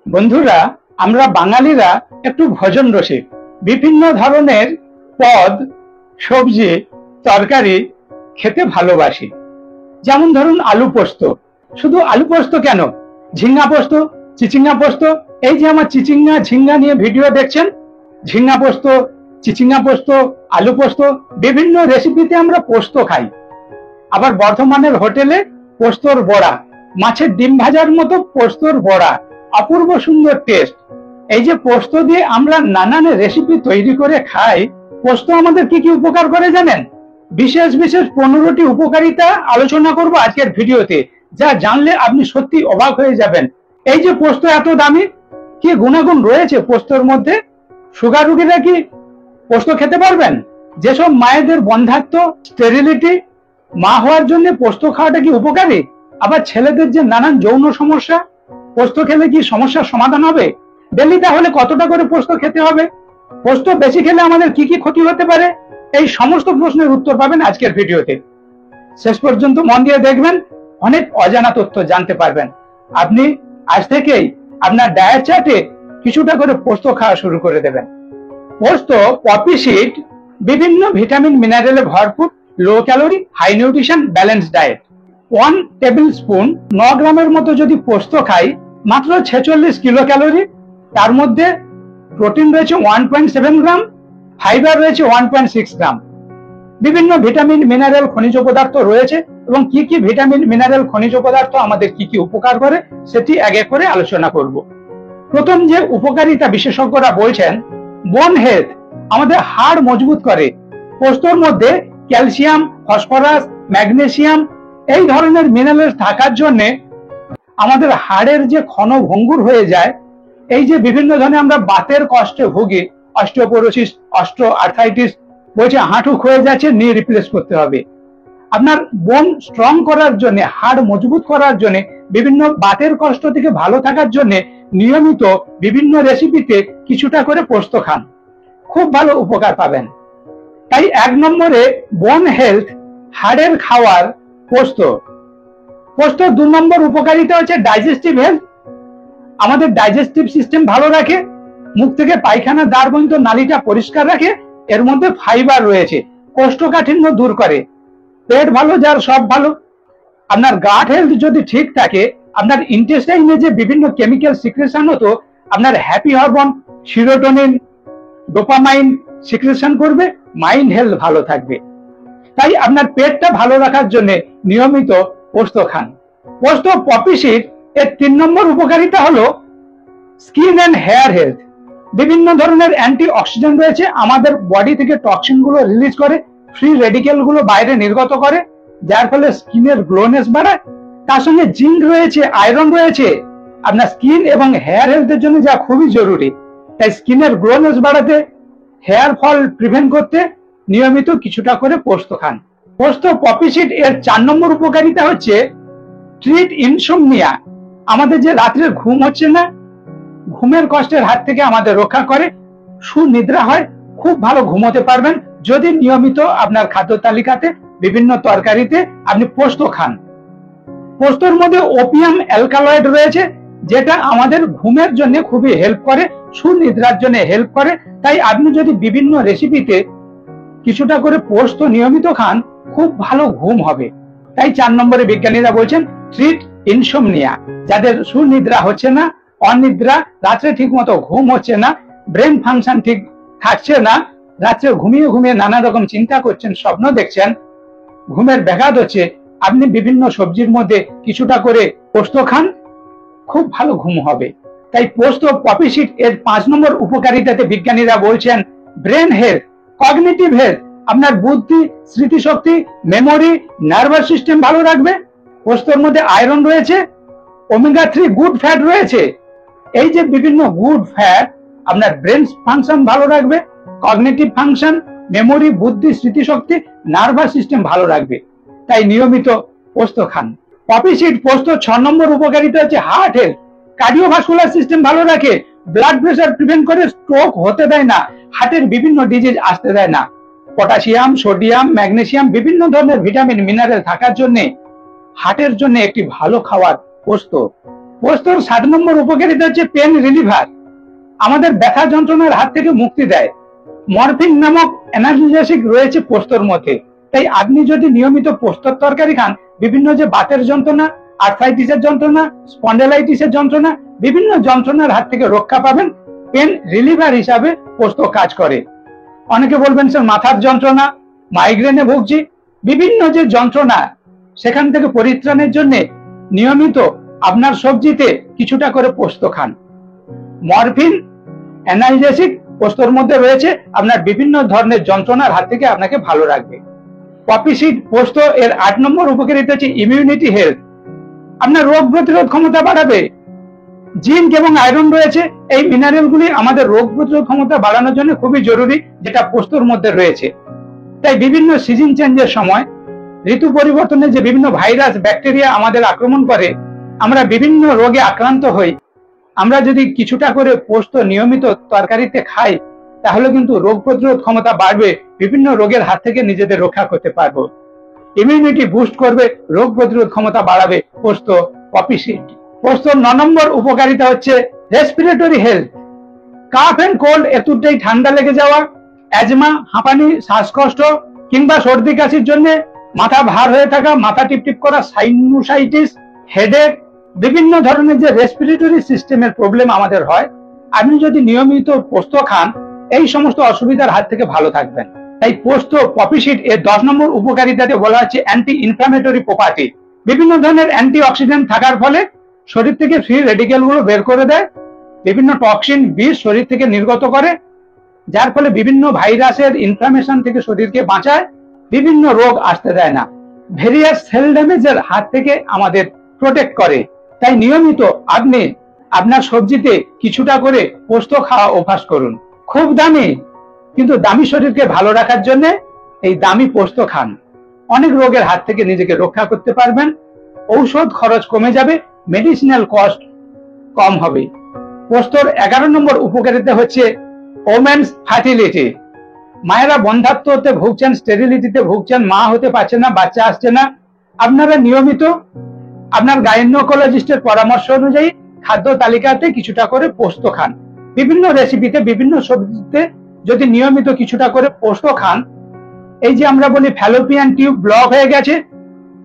বন্ধুরা, আমরা বাঙালিরা একটু ভোজন রসিক। বিভিন্ন ধরনের পদ, সবজি, তরকারি খেতে ভালোবাসি। যেমন ধরুন আলু পোস্ত। শুধু আলু পোস্ত কেন, ঝিঙ্গা পোস্ত, চিচিঙ্গা পোস্ত। এই যে আমার চিচিঙ্গা ঝিঙ্গা নিয়ে ভিডিও দেখছেন, ঝিঙ্গা পোস্ত, চিচিঙ্গা পোস্ত, আলু পোস্ত, বিভিন্ন রেসিপিতে আমরা পোস্ত খাই। আবার বর্ধমানের হোটেলে পোস্তর বড়া, মাছের ডিম ভাজার মতো পোস্তর বড়া, অপূর্ব সুন্দর টেস্ট। এই যে পোস্ত দিয়ে আমরা নানান রেসিপি তৈরি করে খাই, পোস্ত আমাদের কি কি উপকার করে জানেন? বিশেষ বিশেষ 15টি উপকারিতা আলোচনা করব আজকের ভিডিওতে, যা জানলে আপনি সত্যি অবাক হয়ে যাবেন। এই যে পোস্ত এত দামি, কি গুণাগুণ রয়েছে পোস্তর মধ্যে। সুগার রোগীরা কি পোস্ত খেতে পারবেন? যেসব মায়েদের বন্ধ্যাত্ব, স্টেরিলিটি, মা হওয়ার জন্য পোস্ত খাওয়াটা কি উপকারী? আবার ছেলেদের যে নানান যৌন সমস্যা, পোস্ত খেলে কি সমস্যার সমাধান হবে? ডেলি তাহলে কতটা করে পোস্ত খেতে হবে? পোস্ত বেশি খেলে আমাদের কি কি ক্ষতি হতে পারে? এই সমস্ত প্রশ্নের উত্তর পাবেন আজকের ভিডিওতে। শেষ পর্যন্ত মন দিয়ে দেখবেন, অনেক অজানা তথ্য জানতে পারবেন। আপনি আজ থেকেই আপনার ডায়েট চার্টে কিছুটা করে পোস্ত খাওয়া শুরু করে দেবেন। পোস্ত, পপি সিড, বিভিন্ন ভিটামিন মিনারেলে ভরপুর, low calorie, high nutrition, balance diet. 1 tablespoon 9 গ্রামের মতো যদি পোস্ত খাই, মাত্র 46 কিলো ক্যালোরি। তার মধ্যে প্রোটিন রয়েছে 1.7 গ্রাম, ফাইবার রয়েছে 1.6 গ্রাম। বিভিন্ন ভিটামিন মিনারেল খনিজ পদার্থ রয়েছে, এবং কি কি ভিটামিন মিনারেল খনিজ পদার্থ আমাদের কি কি উপকার করে সেটি এক এক করে আলোচনা করব। প্রথম যে উপকারিতা বিশেষজ্ঞরা বলছেন, বোন হেলথ, আমাদের হাড় মজবুত করে। পোস্তর মধ্যে ক্যালসিয়াম, ফসফরাস, ম্যাগনেসিয়াম এই ধরনের মিনারেল থাকার জন্য আমাদের হাড়ের যে ক্ষণভঙ্গুর হয়ে যায়, এই যে বিভিন্ন ধরনের আমরা বাতের কষ্টে ভুগি, অস্টিওপোরোসিস, অস্ট্রো আর্থাইটিস, বলছে হাঁটু ক্ষয়ে যাচ্ছে, নি রিপ্লেস করতে হবে। আপনার বোন স্ট্রং করার জন্য, হাড় মজবুত করার জন্য, বিভিন্ন বাতের কষ্ট থেকে ভালো থাকার জন্য নিয়মিত বিভিন্ন রেসিপিতে কিছুটা করে পোস্ত খান, খুব ভালো উপকার পাবেন। তাই 1 নম্বরে বোন হেলথ, হাড়ের খাওয়ার পোস্ত। পোস্ত 2 নম্বর উপকারিতা হচ্ছে ডাইজেস্টিভ হেলথ, আমাদের ডাইজেস্টিভ সিস্টেম ভালো রাখে, মুখ থেকে পায়খানা দ্বার পর্যন্ত নালীটা পরিষ্কার রাখে। এর মধ্যে ফাইবার রয়েছে, কোষ্ঠকাঠিন্য দূর করে। পেট ভালো যার সব ভালো। আপনার গাট হেলথ যদি ঠিক থাকে, আপনার ইন্টেস্টাইনে যে বিভিন্ন কেমিক্যাল সিক্রেশন হতো, আপনার happy hormone, serotonin, dopamine secretion করবে, মাইন্ড হেলথ ভালো থাকবে। তাই আপনার পেটটা ভালো রাখার জন্য নিয়মিত পোস্ত খান। পোস্ত, পপি সিড এর 3 নম্বর উপকারিতা হলো স্কিন এন্ড হেয়ার হেলথ। বিভিন্ন ধরনের অ্যান্টি অক্সিডেন্ট রয়েছে, আমাদের বডি থেকে টক্সিন গুলো রিলিজ করে, ফ্রি রেডিকেল গুলো বাইরে নির্গত করে, যার ফলে স্কিনের গ্লোনেস বাড়ায়। তার সঙ্গে জিঙ্ক রয়েছে, আয়রন রয়েছে, আপনার স্কিন এবং হেয়ার হেলথের জন্য যা খুবই জরুরি। তাই স্কিনের গ্লোনেস বাড়াতে, হেয়ার ফল প্রিভেন্ট করতে নিয়মিত কিছুটা করে পোস্ত খান। পোস্ত, পপি সিড এর 4 নম্বর উপকারিতা হচ্ছে ট্রিট ইনসোমনিয়া। আমাদের যে রাত্রে ঘুম হচ্ছে না, ঘুমের কষ্টের হাত থেকে আমাদের রক্ষা করে, সুনিদ্রা হয়, খুব ভালো ঘুমোতে পারবেন যদি নিয়মিত আপনার খাদ্য তালিকাতে বিভিন্ন তরকারিতে আপনি পোস্ত খান। পোস্তর মধ্যে ওপিয়াম অ্যালকালয়েড রয়েছে, যেটা আমাদের ঘুমের জন্য খুবই হেল্প করে, সুনিদ্রার জন্য হেল্প করে। তাই আপনি যদি বিভিন্ন রেসিপিতে কিছুটা করে পোস্ত নিয়মিত খান, খুব ভালো ঘুম হবে। তাই 4 নম্বরে বিজ্ঞানীরা বলছেন ট্রিট ইনসোমনিয়া। যাদের সুনিদ্রা হচ্ছে না, অনিদ্রা, রাত্রে ঠিক মতো ঘুম হচ্ছে না, ব্রেন ফাংশন ঠিক থাকছে না, রাত্রে ঘুমিয়ে ঘুমিয়ে নানা রকম চিন্তা করছেন, স্বপ্ন দেখছেন, ঘুমের ব্যাঘাত হচ্ছে, আপনি বিভিন্ন সবজির মধ্যে কিছুটা করে পোস্ত খান, খুব ভালো ঘুম হবে। তাই পোস্ত, পপি সিড এর 5 নম্বর উপকারিতাতে বিজ্ঞানীরা বলছেন ব্রেন হেলথ, কগনিটিভ হেলথ, আপনার বুদ্ধি, স্মৃতিশক্তি, মেমোরি, নার্ভাস সিস্টেম ভালো রাখবে। পোস্তর মধ্যে আয়রন রয়েছে, ওমেগা 3 গুড ফ্যাট রয়েছে। এই যে বিভিন্ন গুড ফ্যাট আপনার ব্রেন ফাংশন ভালো রাখবে, কগনিটিভ ফাংশন, মেমোরি, বুদ্ধি, স্মৃতিশক্তি, নার্ভাস সিস্টেম ভালো রাখবে। তাই নিয়মিত পোস্ত খান। পপি সিড, পোস্ত 6 নম্বর উপকারিতা হচ্ছে হার্ট হেলথ, কার্ডিওভাস্কুলার সিস্টেম ভালো রাখে, ব্লাড প্রেসার প্রিভেন্ট করে, স্ট্রোক হতে দেয় না, হার্টের বিভিন্ন ডিজিজ আসতে দেয় না। পটাশিয়াম, সোডিয়াম, ম্যাগনেসিয়াম, বিভিন্ন ধরনের ভিটামিন মিনারেল থাকার জন্য হার্টের জন্য একটি ভালো খাবার পোস্ত। পোস্তর 7 নম্বর উপকারিতা হচ্ছে পেন রিলিভার, আমাদের ব্যথা যন্ত্রণার হাত থেকে মুক্তি দেয়। মরফিন নামক অ্যানালজেসিক রয়েছে পোস্তর মধ্যে, তাই আপনি যদি নিয়মিত পোস্তর তরকারি খান, বিভিন্ন যে বাতের যন্ত্রণা, আর্থ্রাইটিসের যন্ত্রণা, স্পন্ডালাইটিসের যন্ত্রণা, বিভিন্ন যন্ত্রণার হাত থেকে রক্ষা পাবেন। পেন রিলিভার হিসাবে পোস্ত কাজ করে। অনেকে বলবেন স্যার মাথার যন্ত্রণা, মাইগ্রেনে ভুগছি, বিভিন্ন যে যন্ত্রণা সেখান থেকে পরিত্রাণের জন্য নিয়মিত আপনার সবজিতে কিছুটা করে পোস্ত খান। মরফিন অ্যানালজেসিক পোস্তর মধ্যে রয়েছে, আপনার বিভিন্ন ধরনের যন্ত্রণার হাত থেকে আপনাকে ভালো রাখবে। পপি সিড পোস্ত এর 8 নম্বর উপকারিতা হচ্ছে ইমিউনিটি হেলথ, আপনার রোগ প্রতিরোধ ক্ষমতা বাড়াবে। জিঙ্ক এবং আয়রন রয়েছে, এই মিনারেলগুলি আমাদের রোগ প্রতিরোধ ক্ষমতা বাড়ানোর জন্য খুবই জরুরি, যেটা পোস্তর মধ্যে রয়েছে। তাই বিভিন্ন সিজন চেঞ্জের সময়, ঋতু পরিবর্তনে যে বিভিন্ন ভাইরাস ব্যাকটেরিয়া আমাদের আক্রমণ করে, আমরা বিভিন্ন রোগে আক্রান্ত হই। আমরা যদি কিছুটা করে পোস্ত নিয়মিত তরকারিতে খাই, তাহলে কিন্তু রোগ প্রতিরোধ ক্ষমতা বাড়বে, বিভিন্ন রোগের হাত থেকে নিজেদের রক্ষা করতে পারবো। ইমিউনিটি বুস্ট করবে, রোগ প্রতিরোধ ক্ষমতা বাড়াবে পোস্ত, পপি সিড। পোস্তর 9 নম্বর উপকারিতা হচ্ছে respiratory health, cough and cold, এতুটাই ঠান্ডা লেগে যাওয়া, অ্যাজমা, হাঁপানি, শ্বাসকষ্ট কিংবা সর্দি কাশির জন্য, মাথা ভার হয়ে থাকা, মাথা টিপটিপ করা, সাইনুসাইটিস, হেডেক, বিভিন্ন ধরনের যে রেসপিরেটরি সিস্টেমের প্রবলেম আমাদের হয়, আপনি যদি নিয়মিত পোস্ত খান, এই সমস্ত অসুবিধার হাত থেকে ভালো থাকবেন। তাই পোস্ত, পপি সিড এর 10 নম্বর উপকারিতাতে বলা হচ্ছে অ্যান্টি ইনফ্ল্যামেটরি প্রপার্টি, বিভিন্ন ধরনের অ্যান্টি অক্সিডেন্ট থাকার ফলে শরীর থেকে ফ্রি রেডিকেল গুলো বের করে দেয়, বিভিন্ন টক্সিন বিষ শরীর থেকে নির্গত করে, যার ফলে বিভিন্ন ভাইরাসের ইনফ্লামেশন থেকে শরীরকে বাঁচায়, বিভিন্ন রোগ আসতে দেয় না, ভেরিয়াস সেল ড্যামেজের হাত থেকে আমাদের প্রোটেক্ট করে। তাই নিয়মিত আপনি আপনার সবজিতে কিছুটা করে পোস্ত খাওয়া অভ্যাস করুন। খুব দামি, কিন্তু দামি শরীরকে ভালো রাখার জন্য এই দামি পোস্ত খান। অনেক রোগের হাত থেকে নিজেকে রক্ষা করতে পারবেন, ঔষধ খরচ কমে যাবে, মেডিসিনাল কস্ট কম হবে। পোস্তর 11 নম্বর উপকারিতা হচ্ছে ওমেন্স ফার্টিলিটি, মায়েরা বন্ধাত্বতে ভুগছেন, স্টেরিলিটিতে ভুগছেন, মা হতে পারছে না, বাচ্চা আসছে না, আপনারা নিয়মিত আপনার গাইনোকোলজিস্টের পরামর্শ অনুযায়ী খাদ্য তালিকাতে কিছুটা করে পোস্ত খান। বিভিন্ন রেসিপিতে, বিভিন্ন সবজিতে যদি নিয়মিত কিছুটা করে পোস্ত খান, এই যে আমরা বলি ফ্যালোপিয়ান টিউব ব্লক হয়ে গেছে,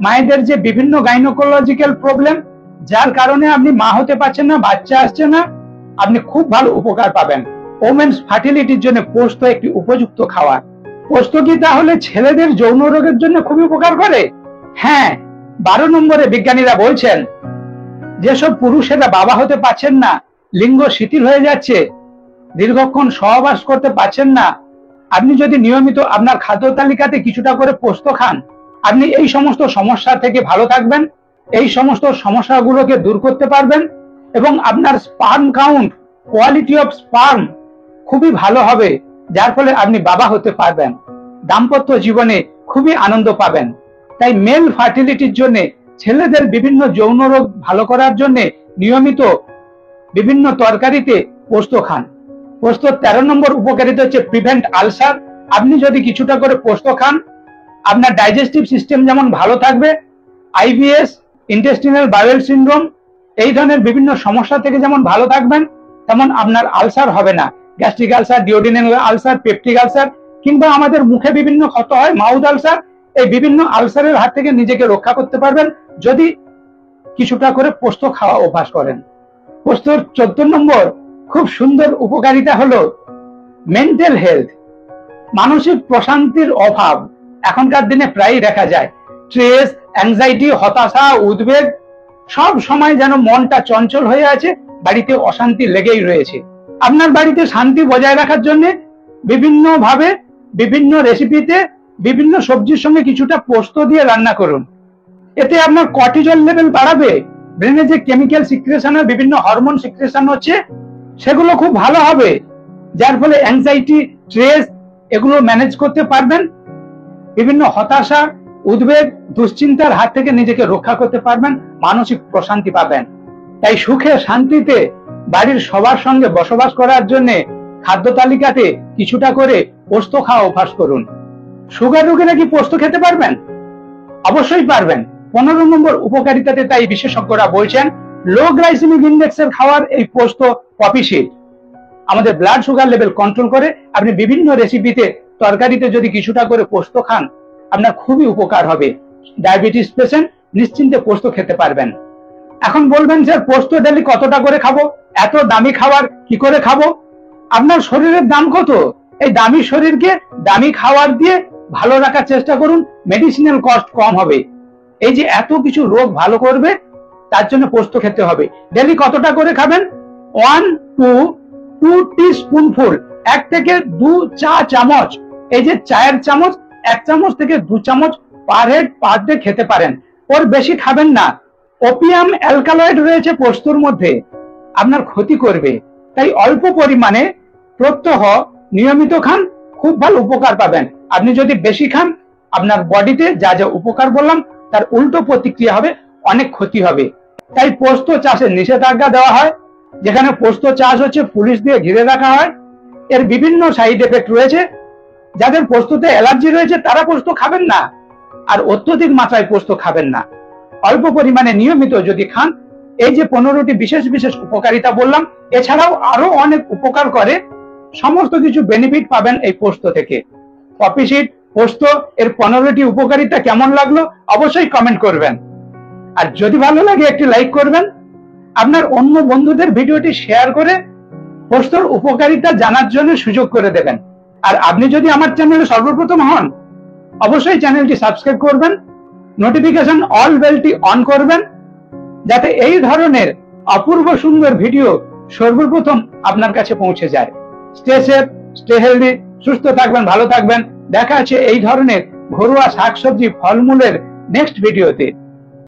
মায়েদের যে বিভিন্ন গাইনোকোলজিক্যাল প্রবলেম, যার কারণে আপনি মা হতে পারছেন না, বাচ্চা আসছে না, আপনি খুব ভালো উপকার পাবেন। ওমেন্স ফার্টিলিটির জন্য পোস্ত একটি উপযুক্ত খাবার। পোস্ত কি তাহলে ছেলেদের যৌন রোগের জন্য খুবই উপকার করে? হ্যাঁ, 12 নম্বরে বিজ্ঞানীরা বলছেন যেসব পুরুষেরা বাবা হতে পারছেন না, লিঙ্গ শিথিল হয়ে যাচ্ছে, দীর্ঘক্ষণ সহবাস করতে পারছেন না, আপনি যদি নিয়মিত আপনার খাদ্য তালিকাতে কিছুটা করে পোস্ত খান, আপনি এই সমস্ত সমস্যা থেকে ভালো থাকবেন, এই সমস্ত সমস্যাগুলোকে দূর করতে পারবেন, এবং আপনার sperm count, quality of sperm খুবই ভালো হবে, যার ফলে আপনি বাবা হতে পারবেন, দাম্পত্য জীবনে খুবই আনন্দ পাবেন। তাই মেল ফার্টিলিটির জন্য, ছেলেদের বিভিন্ন যৌন রোগ ভালো করার জন্য নিয়মিত বিভিন্ন তরকারিতে পোস্ত খান। পোস্ত 13 নম্বর উপকারিতা হচ্ছে প্রিভেন্ট আলসার, আপনি যদি কিছুটা করে পোস্ত খান, আপনার ডাইজেস্টিভ সিস্টেম যেমন ভালো থাকবে, আইবিএস, ইন্টেস্টিনাল বাউল সিনড্রোম, এই ধরনের বিভিন্ন সমস্যা থেকে যেমন ভালো থাকবেন, তেমন আপনার আলসার হবে না। Gastric ulcer, duodenal ulcer, peptic ulcer, কিংবা আমাদের মুখে বিভিন্ন ক্ষত হয়, মাউথ আলসার, এই বিভিন্ন আলসারের হাত থেকে নিজেকে রক্ষা করতে পারবেন যদি কিছুটা করে পোস্ত খাওয়া অভ্যাস করেন। পোস্তর 14 নম্বর খুব সুন্দর উপকারিতা হলো মেন্টাল হেলথ, মানসিক প্রশান্তির অভাব এখনকার দিনে প্রায়ই দেখা যায়। স্ট্রেস, অ্যাংজাইটি, হতাশা, উদ্বেগ, সব সময় যেন মনটা চঞ্চল হয়ে আছে, বাড়িতে অশান্তি লেগেই রয়েছে। আপনার বাড়িতে শান্তি বজায় রাখার জন্য বিভিন্ন ভাবে, বিভিন্ন রেসিপিতে, বিভিন্ন সবজির সঙ্গে কিছুটা পোস্ত দিয়ে রান্না করুন। এতে আপনার কর্টিজল লেভেল বাড়াবে, ব্রেনে যে কেমিক্যাল সিক্রেশন, বিভিন্ন হরমোন সিক্রেশন হচ্ছে, সেগুলো খুব ভালো হবে, যার ফলে অ্যাংজাইটি, স্ট্রেস এগুলো ম্যানেজ করতে পারবেন, বিভিন্ন হতাশা, উদ্বেগ, দুশ্চিন্তার হাত থেকে নিজেকে রক্ষা করতে পারবেন, মানসিক প্রশান্তি পাবেন। তাই সুখে শান্তিতে বাড়ির সবার সঙ্গে বসবাস করার জন্য খাদ্য তালিকাতে কিছুটা করে পোস্ত খাওয়া অভ্যাস করুন। সুগার রোগীরা কি পোস্ত খেতে পারবেন? অবশ্যই পারবেন। 15 নম্বর উপকারিতাতে তাই বিশেষজ্ঞরা বলছেন লো গ্লাইসেমিক ইন্ডেক্সের খাওয়ার এই পোস্ত পপি সিড আমাদের ব্লাড সুগার লেভেল কন্ট্রোল করে। আপনি বিভিন্ন রেসিপিতে তরকারিতে যদি কিছুটা করে পোস্ত খান আপনার খুবই উপকার হবে। ডায়াবেটিস পেশেন্ট নিশ্চিন্তে পোস্ত খেতে পারবেন। এখন বলবেন স্যার পোস্ত ডেলি কতটা করে খাবো, এত দামি খাবার কি করে খাবো? আপনার শরীরের দাম কত? এই দামি শরীরকে দামি খাবার দিয়ে ভালো রাখার চেষ্টা করুন, মেডিসিনাল কস্ট কম হবে। এই যে এত কিছু রোগ ভালো করবে তার জন্য পোস্ত খেতে হবে। ডেলি কতটা করে খাবেন? 1 to 2 টিস্পুনফুল, 1 থেকে 2 চা চামচ। এই যে চায়ের চামচ, 1 চামচ থেকে 2 চামচ পার হেড পার ডে খেতে পারেন। ওর বেশি খাবেন না। ওপিয়াম অ্যালকালয়েড রয়েছে পোস্তর মধ্যে, আপনার ক্ষতি করবে। তাই অল্প পরিমাণে প্রত্যহ নিয়মিত খান, খুব ভালো উপকার পাবেন। আপনি যদি বেশি খান আপনার বডিতে যা যা উপকার বললাম তার উল্টো প্রতিক্রিয়া হবে, অনেক ক্ষতি হবে। তাই পোস্ত চাষে নিষেধাজ্ঞা দেওয়া হয়। যেখানে পোস্ত চাষ হচ্ছে পুলিশ দিয়ে ঘিরে রাখা হয়। এর বিভিন্ন সাইড এফেক্ট রয়েছে। যাদের পোস্ততে অ্যালার্জি রয়েছে তারা পোস্ত খাবেন না, আর অত্যধিক মাত্রায় পোস্ত খাবেন না। অল্প পরিমাণে নিয়মিত যদি খান, এই যে 15টি বিশেষ বিশেষ উপকারিতা বললাম, এছাড়াও আরো অনেক উপকার করে, সমস্ত কিছু বেনিফিট পাবেন এই পোস্ত থেকে। পপি সিড পোস্ত এর 15টি উপকারিতা কেমন লাগলো অবশ্যই কমেন্ট করবেন। আর যদি ভালো লাগে একটি লাইক করবেন। আপনার অন্য বন্ধুদের ভিডিওটি শেয়ার করে পোস্তর উপকারিতা জানার জন্য সুযোগ করে দেবেন। আর আপনি যদি আমার চ্যানেলে সর্বপ্রথম হন অবশ্যই চ্যানেলটি সাবস্ক্রাইব করবেন, নোটিফিকেশন অল বেলটি অন করবেন, যাতে এই ধরনের অপূর্ব সুন্দর ভিডিও সর্বপ্রথম আপনার কাছে পৌঁছে যায়। স্টে সেফ, স্টে হেলদি, সুস্থ থাকবেন, ভালো থাকবেন। দেখা আছে এই ধরনের ঘরোয়া শাকসবজি ফলমূলের নেক্সট ভিডিওতে।